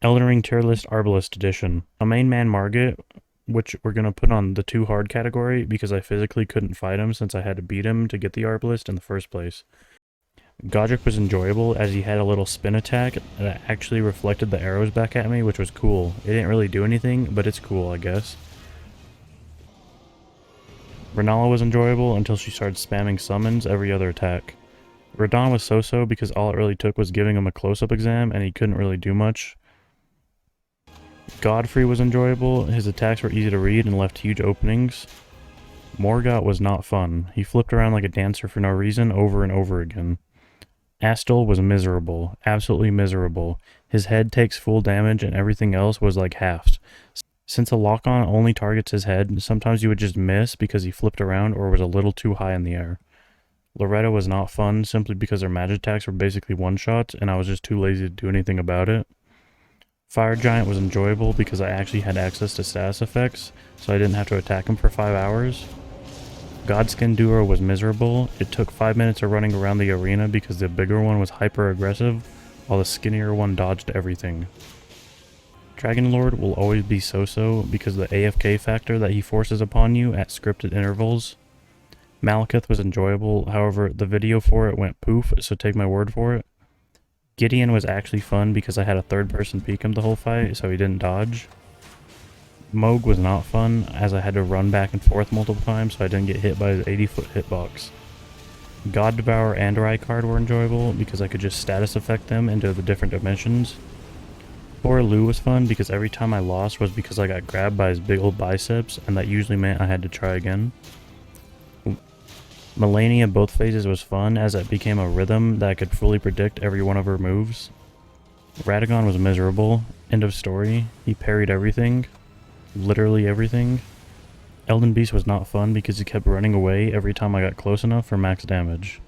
Elden Ring Tier List Arbalest Edition. A main man Margit, which we're going to put on the too hard category because I physically couldn't fight him since I had to beat him to get the Arbalest in the first place. Godric was enjoyable as he had a little spin attack that actually reflected the arrows back at me, which was cool. It didn't really do anything, but it's cool, I guess. Renala was enjoyable until she started spamming summons every other attack. Radahn was so-so because all it really took was giving him a close-up exam and he couldn't really do much. Godfrey was enjoyable, his attacks were easy to read and left huge openings. Morgott was not fun, he flipped around like a dancer for no reason over and over again. Astel was miserable, absolutely miserable. His head takes full damage and everything else was like halved. Since a lock-on only targets his head, sometimes you would just miss because he flipped around or was a little too high in the air. Loretta was not fun simply because her magic attacks were basically one-shots and I was just too lazy to do anything about it. Fire Giant was enjoyable because I actually had access to status effects, so I didn't have to attack him for 5 hours. Godskin Duo was miserable. It took 5 minutes of running around the arena because the bigger one was hyper aggressive, while the skinnier one dodged everything. Dragon Lord will always be so-so because of the AFK factor that he forces upon you at scripted intervals. Malekith was enjoyable, however the video for it went poof, so take my word for it. Gideon was actually fun because I had a third person peek him the whole fight, so he didn't dodge. Moog was not fun, as I had to run back and forth multiple times so I didn't get hit by his 80-foot hitbox. God Devourer and Rykard were enjoyable because I could just status effect them into the different dimensions. Poor Lou was fun because every time I lost was because I got grabbed by his big old biceps, and that usually meant I had to try again. Melania both phases was fun as it became a rhythm that I could fully predict every one of her moves. Radagon was miserable, end of story, he parried everything, literally everything. Elden Beast was not fun because he kept running away every time I got close enough for max damage.